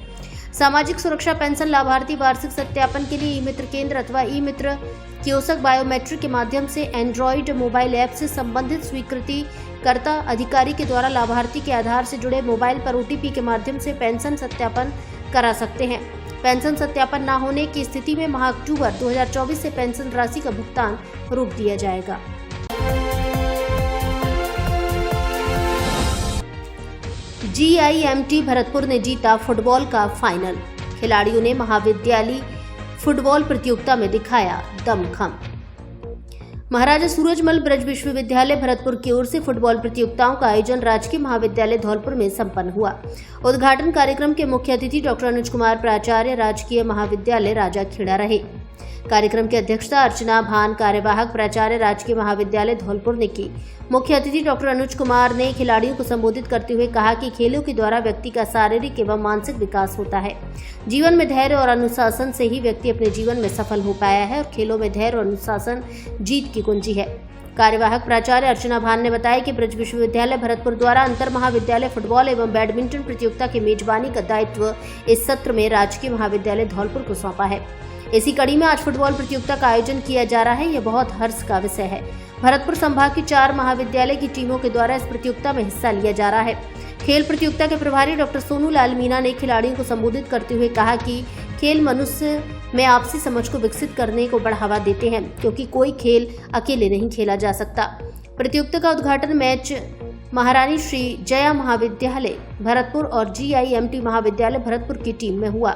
सामाजिक सुरक्षा पेंशन लाभार्थी वार्षिक सत्यापन के लिए ई मित्र केंद्र अथवा ई मित्र कियोस्क बायोमेट्रिक के माध्यम से एंड्रॉइड मोबाइल ऐप से संबंधित स्वीकृतिकर्ता अधिकारी के द्वारा लाभार्थी के आधार से जुड़े मोबाइल पर OTP के माध्यम से पेंशन सत्यापन करा सकते हैं। पेंशन सत्यापन न होने की स्थिति में माह अक्टूबर 2024 से पेंशन राशि का भुगतान रोक दिया जाएगा। GIMT भरतपुर ने जीता फुटबॉल का फाइनल। खिलाड़ियों ने महाविद्यालय फुटबॉल प्रतियोगिता में दिखाया दमखम। महाराजा सूरजमल ब्रज विश्वविद्यालय भरतपुर की ओर से फुटबॉल प्रतियोगिताओं का आयोजन राजकीय महाविद्यालय धौलपुर में संपन्न हुआ। उद्घाटन कार्यक्रम के मुख्य अतिथि डॉक्टर अनुज कुमार प्राचार्य राजकीय महाविद्यालय राजाखेड़ा रहे। कार्यक्रम की अध्यक्षता अर्चना भान कार्यवाहक प्राचार्य राजकीय महाविद्यालय धौलपुर ने की। मुख्य अतिथि डॉक्टर अनुज कुमार ने खिलाड़ियों को संबोधित करते हुए कहा कि खेलों के द्वारा व्यक्ति का शारीरिक एवं मानसिक विकास होता है। जीवन में धैर्य और अनुशासन से ही व्यक्ति अपने जीवन में सफल हो पाया है और खेलों में धैर्य और अनुशासन जीत की कुंजी है। कार्यवाहक प्राचार्य अर्चना भान ने बताया कि ब्रज विश्वविद्यालय भरतपुर द्वारा अंतर महाविद्यालय फुटबॉल एवं बैडमिंटन प्रतियोगिता की मेजबानी का दायित्व इस सत्र में राजकीय महाविद्यालय धौलपुर को सौंपा है। इसी कड़ी में आज फुटबॉल प्रतियोगिता का आयोजन किया जा रहा है। यह बहुत हर्ष का विषय है। भरतपुर संभाग की 4 महाविद्यालय की टीमों के द्वारा इस प्रतियोगिता में हिस्सा लिया जा रहा है। खेल प्रतियोगिता के प्रभारी डॉक्टर सोनू लाल मीना ने खिलाड़ियों को संबोधित करते हुए कहा कि खेल मनुष्य में आपसी समझ को विकसित करने को बढ़ावा देते हैं, क्योंकि कोई खेल अकेले नहीं खेला जा सकता। प्रतियोगिता का उद्घाटन मैच महारानी श्री जया महाविद्यालय भरतपुर और GIMT महाविद्यालय भरतपुर की टीम में हुआ,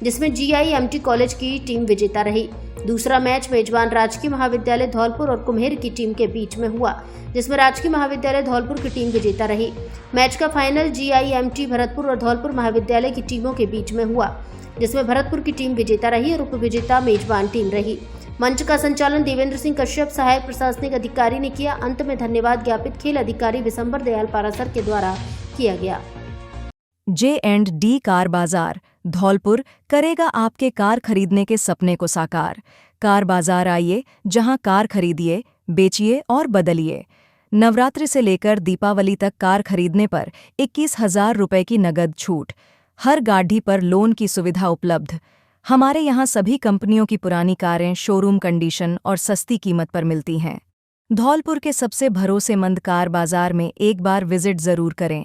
जिसमें GIMT कॉलेज की टीम विजेता रही। दूसरा मैच मेजबान राजकीय महाविद्यालय धौलपुर और कुम्हेर की टीम के बीच में हुआ, जिसमें राजकीय महाविद्यालय धौलपुर की टीम विजेता रही। मैच का फाइनल GIMT भरतपुर और धौलपुर महाविद्यालय की टीमों के बीच में हुआ, जिसमें भरतपुर की टीम विजेता रही और उपविजेता मेजबान टीम रही। मंच का संचालन देवेंद्र सिंह कश्यप सहायक प्रशासनिक अधिकारी ने किया। अंत में धन्यवाद ज्ञापित खेल अधिकारी विशंबर दयाल पारासर के द्वारा किया गया। J&D कार बाजार धौलपुर करेगा आपके कार खरीदने के सपने को साकार। कार बाजार आइए, जहां कार खरीदिए, बेचिए और बदलिए। नवरात्रि से लेकर दीपावली तक कार खरीदने पर 21,000 रुपए की नगद छूट। हर गाड़ी पर लोन की सुविधा उपलब्ध। हमारे यहाँ सभी कंपनियों की पुरानी कारें शोरूम कंडीशन और सस्ती कीमत पर मिलती हैं। धौलपुर के सबसे भरोसेमंद कार बाजार में एक बार विजिट जरूर करें।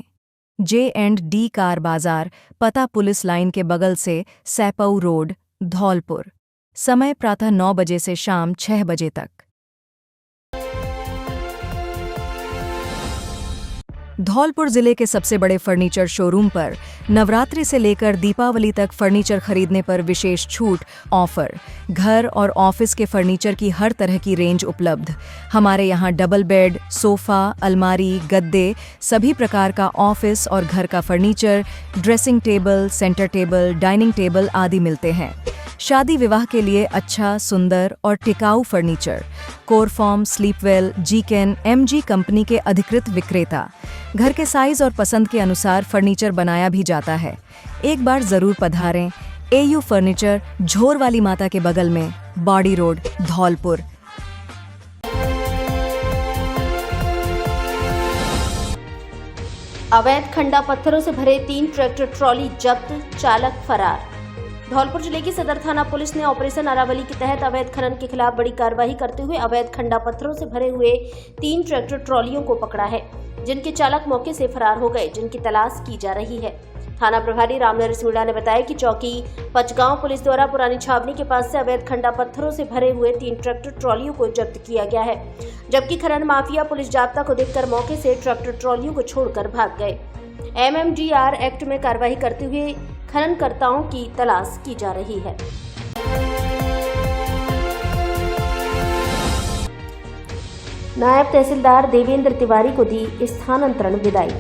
J&D कार बाजार, पता पुलिस लाइन के बगल से सैपऊ रोड, धौलपुर। समय प्रातः 9 बजे से शाम 6 बजे तक। धौलपुर जिले के सबसे बड़े फर्नीचर शोरूम पर नवरात्रि से लेकर दीपावली तक फर्नीचर खरीदने पर विशेष छूट ऑफर। घर और ऑफिस के फर्नीचर की हर तरह की रेंज उपलब्ध। हमारे यहाँ डबल बेड, सोफा, अलमारी, गद्दे, सभी प्रकार का ऑफिस और घर का furniture, dressing table, centre table, dining table आदि मिलते हैं। शादी विवाह के लिए अच्छा, सुंदर और टिकाऊ फर्नीचर। कोरफॉर्म, स्लीपवेल, जीकेन, MG कंपनी के अधिकृत विक्रेता। घर के साइज और पसंद के अनुसार फर्नीचर बनाया भी जाता है। एक बार जरूर पधारें। AU फर्नीचर, झोर वाली माता के बगल में, बॉडी रोड, धौलपुर। अवैध खंडा पत्थरों से भरे 3 ट्रैक्टर ट्रॉली जब्त, चालक फरार। धौलपुर जिले की सदर थाना पुलिस ने ऑपरेशन अरावली के तहत अवैध खनन के खिलाफ बड़ी कार्रवाई करते हुए अवैध खंडा पत्थरों से भरे हुए 3 ट्रैक्टर ट्रॉलियों को पकड़ा है, जिनके चालक मौके से फरार हो गए, जिनकी तलाश की जा रही है। थाना प्रभारी रामनरेश मीणा ने बताया कि चौकी पचगांव पुलिस द्वारा पुरानी छावनी के पास से अवैध खंडा पत्थरों से भरे हुए 3 ट्रैक्टर ट्रॉलियों को जब्त किया गया है, जबकि खनन माफिया पुलिस जाब्ता को देखकर मौके से ट्रैक्टर ट्रॉलियों को छोड़कर भाग गए। MMDR एक्ट में कार्रवाई करते हुए खननकर्ताओं की तलाश की जा रही है। नायब तहसीलदार देवेंद्र तिवारी को दी स्थानांतरण विदाई।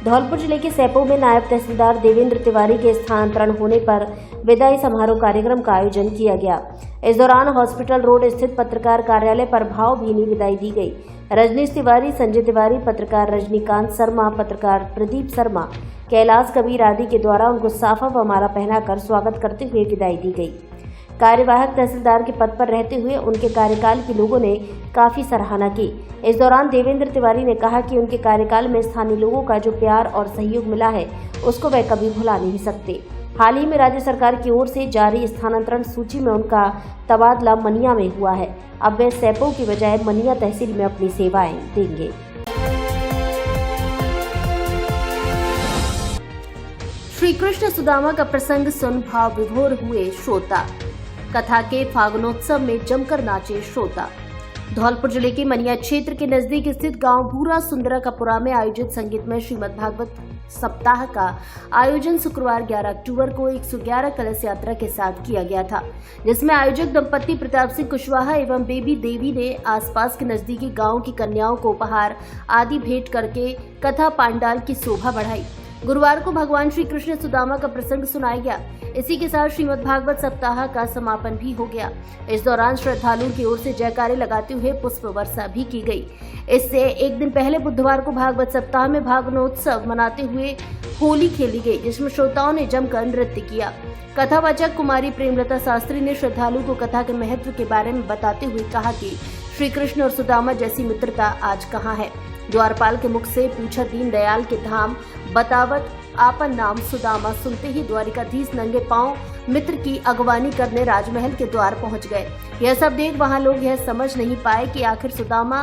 धौलपुर जिले के सैपऊ में नायब तहसीलदार देवेंद्र तिवारी के स्थानांतरण होने पर विदाई समारोह कार्यक्रम का आयोजन किया गया। इस दौरान हॉस्पिटल रोड स्थित पत्रकार कार्यालय पर भावभीनी विदाई दी गई। रजनीश तिवारी, संजय तिवारी, पत्रकार रजनीकांत शर्मा, पत्रकार प्रदीप शर्मा, कैलाश कबीर आदि के द्वारा उनको साफा व माला पहनाकर स्वागत करते हुए विदाई दी गई। कार्यवाहक तहसीलदार के पद पर रहते हुए उनके कार्यकाल की लोगों ने काफी सराहना की। इस दौरान देवेंद्र तिवारी ने कहा कि उनके कार्यकाल में स्थानीय लोगों का जो प्यार और सहयोग मिला है, उसको वह कभी भुला नहीं सकते। हाल ही में राज्य सरकार की ओर से जारी स्थानांतरण सूची में उनका तबादला मनिया में हुआ है। अब वे सैपऊ की बजाय मनिया तहसील में अपनी सेवाएं देंगे। श्री कृष्ण सुदामा का प्रसंग सुन भाव विभोर हुए श्रोता। कथा के फागुनोत्सव में जमकर नाचे श्रोता। धौलपुर जिले के मनिया क्षेत्र के नजदीक स्थित गांव भूरा सुंदराकापुरा में आयोजित संगीतमय श्रीमद् भागवत सप्ताह का आयोजन शुक्रवार 11 अक्टूबर को 111 कलश यात्रा के साथ किया गया था, जिसमें आयोजक दंपति प्रताप सिंह कुशवाहा एवं बेबी देवी ने आसपास के नजदीकी गांव की कन्याओं को उपहार आदि भेंट करके कथा पांडाल की शोभा बढ़ाई। गुरुवार को भगवान श्री कृष्ण सुदामा का प्रसंग सुनाया गया। इसी के साथ श्रीमद् भागवत सप्ताह का समापन भी हो गया। इस दौरान श्रद्धालुओं की ओर से जयकारे लगाते हुए पुष्प वर्षा भी की गई। इससे एक दिन पहले बुधवार को भागवत सप्ताह में भागवनोत्सव मनाते हुए होली खेली गई, जिसमें श्रोताओं ने जमकर नृत्य किया। कथावाचक कुमारी प्रेमलता शास्त्री ने श्रद्धालुओं को कथा के महत्व के बारे में बताते हुए कहा कि श्री कृष्ण और सुदामा जैसी मित्रता आज कहाँ है। द्वारपाल के मुख से पूछा दीनदयाल के धाम बतावत आपन नाम सुदामा, सुनते ही द्वारिकाधीश नंगे पांव मित्र की अगवानी करने राजमहल के द्वार पहुंच गए। यह सब देख वहां लोग यह समझ नहीं पाए कि आखिर सुदामा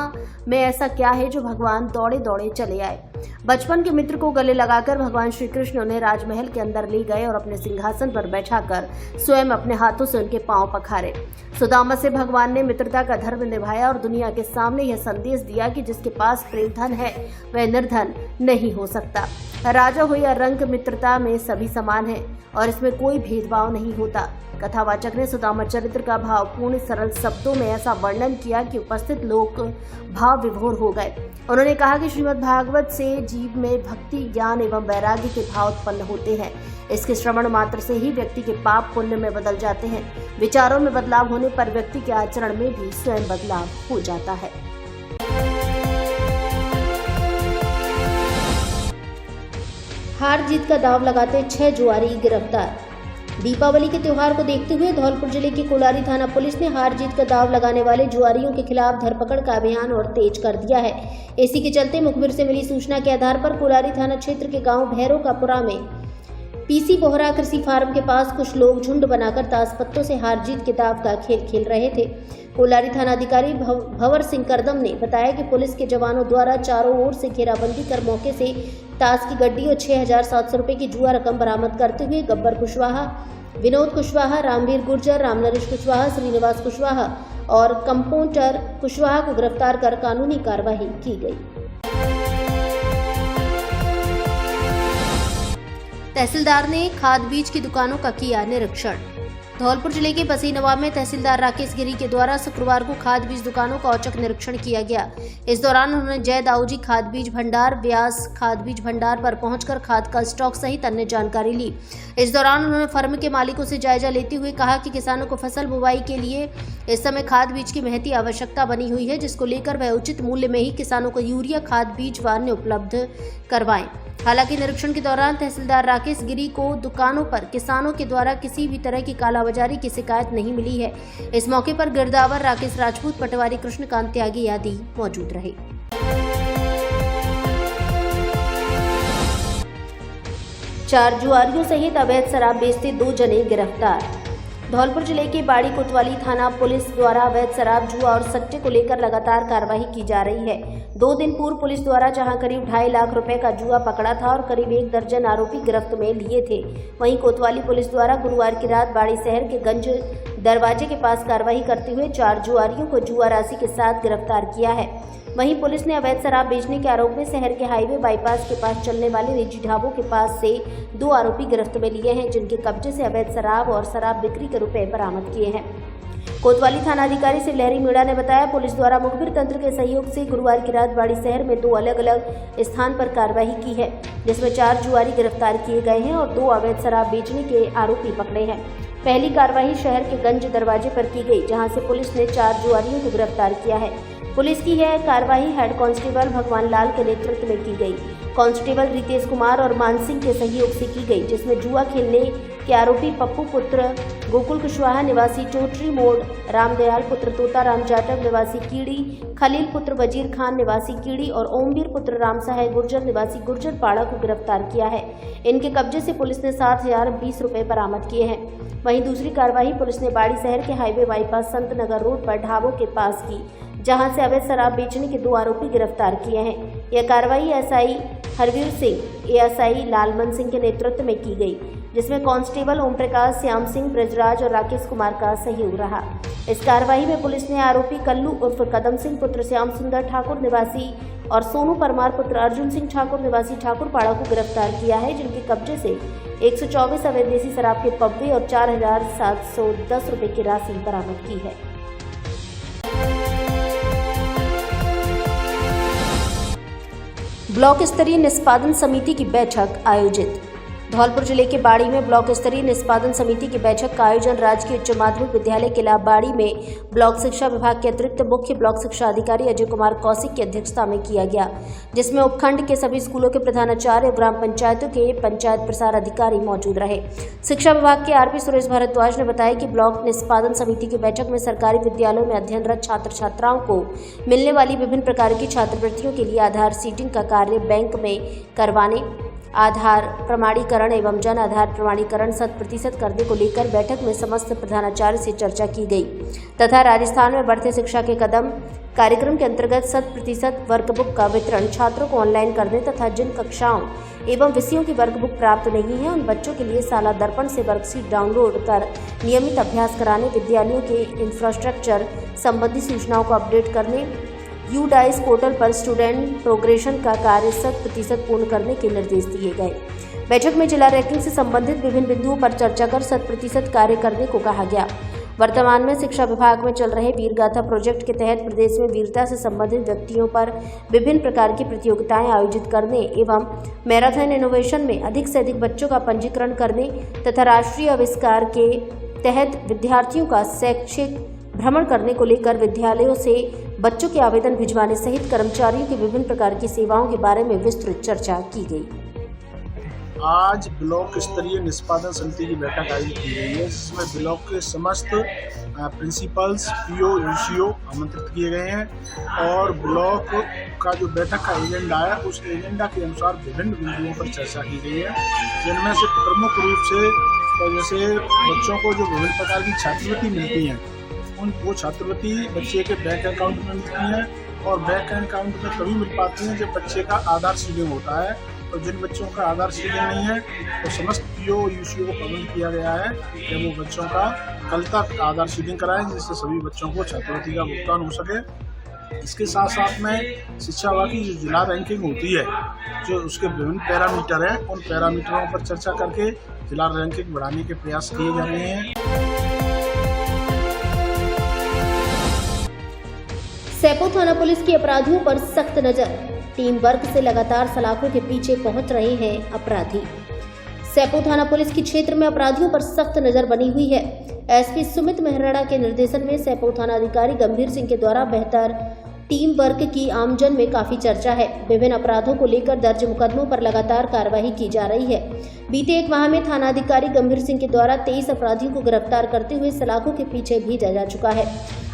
में ऐसा क्या है जो भगवान दौड़े दौड़े चले आए। बचपन के मित्र को गले लगाकर भगवान श्री कृष्ण उन्हें राजमहल के अंदर ले गए और अपने सिंहासन पर बैठाकर स्वयं अपने हाथों से उनके पांव पखारे। सुदामा से भगवान ने मित्रता का धर्म निभाया और दुनिया के सामने यह संदेश दिया कि जिसके पास प्रेम धन है वह निर्धन नहीं हो सकता। राजा हो या रंक, मित्रता में सभी समान है और इसमें कोई भेदभाव नहीं होता। कथावाचक ने सुदामा चरित्र का भावपूर्ण सरल शब्दों में ऐसा वर्णन किया कि उपस्थित लोग भाव विभोर हो गए। उन्होंने कहा कि श्रीमद् भागवत से जीव में भक्ति, ज्ञान एवं वैराग्य के भाव उत्पन्न होते हैं। इसके श्रवण मात्र से ही व्यक्ति के पाप पुण्य में बदल जाते हैं। विचारों में बदलाव होने पर व्यक्ति के आचरण में भी स्वयं बदलाव हो जाता है। हार जीत का दांव लगाते 6 जुआरी गिरफ्तार। दीपावली के त्योहार को देखते हुए धौलपुर जिले की कोलारी थाना पुलिस ने हार जीत का दांव लगाने वाले जुआरियों के खिलाफ धरपकड़ का अभियान और तेज कर दिया है। इसी के चलते मुखबिर से मिली सूचना के आधार पर कोलारी थाना क्षेत्र के गांव भैरोकापुरा में पीसी बोहरा कृषि फार्म के पास कुछ लोग झुंड बनाकर ताश पत्तों से हार जीत किताब का खेल खेल रहे थे। कोलारी थानाधिकारी भंवर सिंह करदम ने बताया कि पुलिस के जवानों द्वारा चारों ओर से घेराबंदी कर मौके से ताश की गड्डी और 6,700 रुपये की जुआ रकम बरामद करते हुए गब्बर कुशवाहा, विनोद कुशवाहा, रामवीर गुर्जर, रामनरेश कुशवाहा, श्रीनिवास कुशवाहा और कंपाउंडर कुशवाहा को गिरफ्तार कर कानूनी कार्रवाई की गई। तहसीलदार ने खाद बीज की दुकानों का किया निरीक्षण। धौलपुर जिले के बसी नवाब में तहसीलदार राकेश गिरी के द्वारा शुक्रवार को खाद बीज दुकानों का औचक निरीक्षण किया गया। इस दौरान उन्होंने जय दाऊजी खाद बीज भंडार, व्यास खाद बीज भंडार पर पहुंचकर खाद का स्टॉक सहित अन्य जानकारी ली। इस दौरान उन्होंने फर्म के मालिकों से जायजा लेते हुए कहा कि किसानों को फसल बुवाई के लिए इस समय खाद बीज की महती आवश्यकता बनी हुई है, जिसको लेकर वह उचित मूल्य में ही किसानों को यूरिया खाद बीज व अन्य उपलब्ध करवाएं। हालांकि निरीक्षण के दौरान तहसीलदार राकेश गिरी को दुकानों पर किसानों के द्वारा किसी भी तरह की कालाबाजारी की शिकायत नहीं मिली है। इस मौके पर गिरदावर राकेश राजपूत, पटवारी कृष्णकांत त्यागी आदि मौजूद रहे। चार जुआरियों सहित अवैध शराब बेचते 2 जने गिरफ्तार। धौलपुर जिले के बाड़ी कोतवाली थाना पुलिस द्वारा अवैध शराब, जुआ और सट्टे को लेकर लगातार कार्रवाई की जा रही है। 2 दिन पूर्व पुलिस द्वारा जहां करीब 2.5 लाख रुपए का जुआ पकड़ा था और करीब 1 दर्जन आरोपी गिरफ्त में लिए थे, वहीं कोतवाली पुलिस द्वारा गुरुवार की रात बाड़ी शहर के गंज दरवाजे के पास कार्रवाई करते हुए 4 जुआरियों को जुआ राशि के साथ गिरफ्तार किया है। वहीं पुलिस ने अवैध शराब बेचने के आरोप में शहर के हाईवे बाईपास के पास चलने वाले निजी ढाबों के पास से 2 आरोपी गिरफ्त में लिए हैं, जिनके कब्जे से अवैध शराब और शराब बिक्री के रुपए बरामद किए हैं। कोतवाली थानाधिकारी शिव लहरी मीणा ने बताया, पुलिस द्वारा मुखबिर तंत्र के सहयोग से गुरुवार की रात बाड़ी शहर में 2 अलग अलग स्थान पर कार्रवाई की है, जिसमें 4 जुआरी गिरफ्तार किए गए हैं और 2 अवैध शराब बेचने के आरोपी पकड़े हैं। पहली कार्रवाई शहर के गंज दरवाजे पर की गई, जहां से पुलिस ने 4 जुआरियों को गिरफ्तार किया है। पुलिस की यह कार्रवाई हेड कांस्टेबल भगवान लाल के नेतृत्व में की गई। कांस्टेबल रितेश कुमार और मानसिंह के सहयोग से की गई, जिसमें जुआ खेलने के आरोपी पप्पू पुत्र गोकुल कुशवाहा निवासी चोटरी मोड़, रामदयाल पुत्र तोताराम जाटव निवासी कीड़ी, खलील पुत्र वजीर खान निवासी कीड़ी और ओमवीर पुत्र राम सहाय गुर्जर निवासी गुर्जर पाड़ा को गिरफ्तार किया है। इनके कब्जे से पुलिस ने 7,020 रुपए बरामद किए हैं। वहीं दूसरी कार्रवाई पुलिस ने बाड़ी शहर के highway bypass Sant Nagar road पर ढाबों के पास की, जहां से अवैध शराब बेचने के 2 आरोपी गिरफ्तार किए हैं। यह कार्रवाई एसआई हरवीर सिंह, एएसआई लालमन सिंह के नेतृत्व में की गई, जिसमें कांस्टेबल ओम प्रकाश, श्याम सिंह, ब्रजराज और राकेश कुमार का सहयोग रहा। इस कार्रवाई में पुलिस ने आरोपी कल्लू उर्फ कदम सिंह पुत्र श्याम सुंदर ठाकुर निवासी और सोनू परमार पुत्र अर्जुन सिंह ठाकुर निवासी ठाकुरपाड़ा को गिरफ्तार किया है, जिनके कब्जे से 124 अवैध देसी शराब के पब्बे और 4,710 रुपए की राशि बरामद की है। ब्लॉक स्तरीय निष्पादन समिति की बैठक आयोजित। धौलपुर जिले के बाड़ी में ब्लॉक स्तरीय निष्पादन समिति की बैठक का आयोजन राजकीय उच्च माध्यमिक विद्यालय किला बाड़ी में ब्लॉक शिक्षा विभाग के अतिरिक्त मुख्य ब्लॉक शिक्षा अधिकारी अजय कुमार कौशिक की अध्यक्षता में किया गया, जिसमें उपखंड के सभी स्कूलों के प्रधानाचार्य और ग्राम पंचायतों के पंचायत प्रसार अधिकारी मौजूद रहे। शिक्षा विभाग के आरपी सुरेश भारद्वाज ने बताया कि ब्लॉक निष्पादन समिति की बैठक में सरकारी विद्यालयों में अध्ययनरत छात्र छात्राओं को मिलने वाली विभिन्न प्रकार की छात्रवृत्तियों के लिए आधार सीडिंग का कार्य बैंक में करवाने, आधार प्रमाणीकरण एवं जन आधार प्रमाणीकरण 100% करने को लेकर बैठक में समस्त प्रधानाचार्य से चर्चा की गई तथा राजस्थान में बढ़ते शिक्षा के कदम कार्यक्रम के अंतर्गत 100% वर्कबुक का वितरण छात्रों को ऑनलाइन करने तथा जिन कक्षाओं एवं विषयों की वर्कबुक प्राप्त नहीं है, उन बच्चों के लिए साला दर्पण से वर्कशीट डाउनलोड कर नियमित अभ्यास कराने, विद्यालयों के इंफ्रास्ट्रक्चर संबंधी सूचनाओं को अपडेट करने, यूडाइस पोर्टल पर स्टूडेंट प्रोग्रेशन का कार्य 100% पूर्ण करने के निर्देश दिए गए। बैठक में जिला रैंकिंग से संबंधित विभिन्न बिंदुओं पर चर्चा कर 100% कार्य करने को कहा गया। वर्तमान में शिक्षा विभाग में चल रहे वीरगाथा प्रोजेक्ट के तहत प्रदेश में वीरता से संबंधित व्यक्तियों पर विभिन्न प्रकार की प्रतियोगिताएं आयोजित करने एवं मैराथन इनोवेशन में अधिक से अधिक बच्चों का पंजीकरण करने तथा राष्ट्रीय आविष्कार के तहत विद्यार्थियों का शैक्षिक भ्रमण करने को लेकर विद्यालयों से बच्चों के आवेदन भिजवाने सहित कर्मचारियों की विभिन्न प्रकार की सेवाओं के बारे में विस्तृत चर्चा की गई। आज ब्लॉक स्तरीय निष्पादन समिति की बैठक आयोजित की गई है, जिसमें ब्लॉक के समस्त प्रिंसिपल्स, पीओ, यूसीओ आमंत्रित किए गए हैं और ब्लॉक का जो बैठक का एजेंडा है उस एजेंडा के अनुसार विभिन्न बिंदुओं पर चर्चा की गई है, जिनमें से प्रमुख रूप से जैसे बच्चों को जो विभिन्न प्रकार की छात्रवृत्ति मिलती हैं वो छात्रवृत्ति बच्चे के बैंक अकाउंट में मिलती हैं और बैंक अकाउंट में तभी मिल पाती हैं जब बच्चे का आधार सीडिंग होता है। और जिन बच्चों का आधार सीडिंग नहीं है तो समस्त पीओ यूसीओ को पाबंद किया गया है कि वो बच्चों का कल तक आधार सीडिंग कराएं, जिससे सभी बच्चों को छात्रवृत्ति का भुगतान हो सके। इसके साथ साथ में शिक्षा विभाग की जो जिला रैंकिंग होती है, जो उसके विभिन्न पैरामीटर हैं, उन पैरामीटरों पर चर्चा करके जिला रैंकिंग बढ़ाने के प्रयास किए जा रहे हैं। सैपो थाना पुलिस की अपराधियों पर सख्त नजर, टीम वर्क से लगातार सलाखों के पीछे पहुंच रहे हैं अपराधी। सैपो थाना पुलिस की क्षेत्र में अपराधियों पर सख्त नजर बनी हुई है। एसपी सुमित मेहराड़ा के निर्देशन में सैपो थाना अधिकारी गंभीर सिंह के द्वारा बेहतर टीम वर्क की आमजन में काफी चर्चा है। विभिन्न अपराधों को लेकर दर्ज मुकदमों पर लगातार कार्रवाई की जा रही है। बीते एक माह में थानाधिकारी गंभीर सिंह के द्वारा 23 अपराधियों को गिरफ्तार करते हुए सलाखों के पीछे भेजा जा चुका है।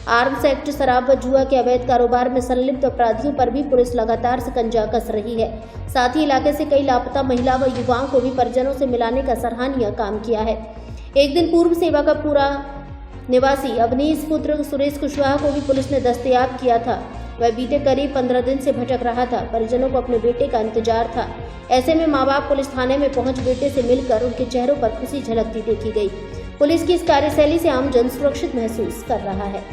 आर्म्स एक्ट, शराब व जुआ के अवैध कारोबार में संलिप्त अपराधियों पर भी पुलिस लगातार शिकंजा कस रही है। साथ ही इलाके से कई लापता महिला व युवाओं को भी परिजनों से मिलाने का सराहनीय काम किया है। एक दिन पूर्व सेवा का पूरा निवासी अवनीश पुत्र सुरेश कुशवाहा को भी पुलिस ने दस्तयाब किया था। वह बीते करीब 15 दिन से भटक रहा था। परिजनों को अपने बेटे का इंतजार था। ऐसे में माँ बाप पुलिस थाने में पहुंच बेटे से मिलकर उनके चेहरों पर खुशी झलकती देखी गई। पुलिस की इस कार्यशैली से आमजन सुरक्षित महसूस कर रहा है।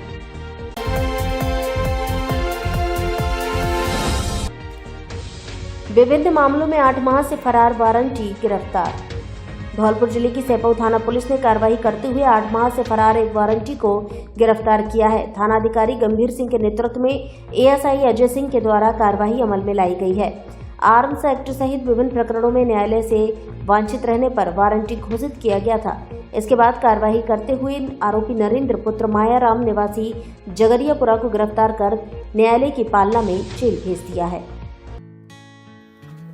विभिन्न मामलों में 8 माह से फरार वारंटी गिरफ्तार। धौलपुर जिले की सैपो थाना पुलिस ने कार्रवाई करते हुए 8 माह से फरार एक वारंटी को गिरफ्तार किया है। थानाधिकारी गंभीर सिंह के नेतृत्व में एएसआई अजय सिंह के द्वारा कार्रवाई अमल में लाई गई है। आर्म्स एक्ट सहित विभिन्न प्रकरणों में न्यायालय से वांछित रहने पर वारंटी घोषित किया गया था। इसके बाद कार्रवाई करते हुए आरोपी नरेंद्र पुत्र मायाराम निवासी जगरियापुरा को गिरफ्तार कर न्यायालय की पालना में जेल भेज दिया है।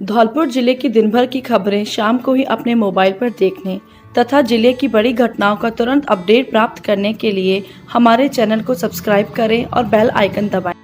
धौलपुर जिले की दिन भर की खबरें शाम को ही अपने मोबाइल पर देखने तथा जिले की बड़ी घटनाओं का तुरंत अपडेट प्राप्त करने के लिए हमारे चैनल को सब्सक्राइब करें और बेल आइकन दबाएं।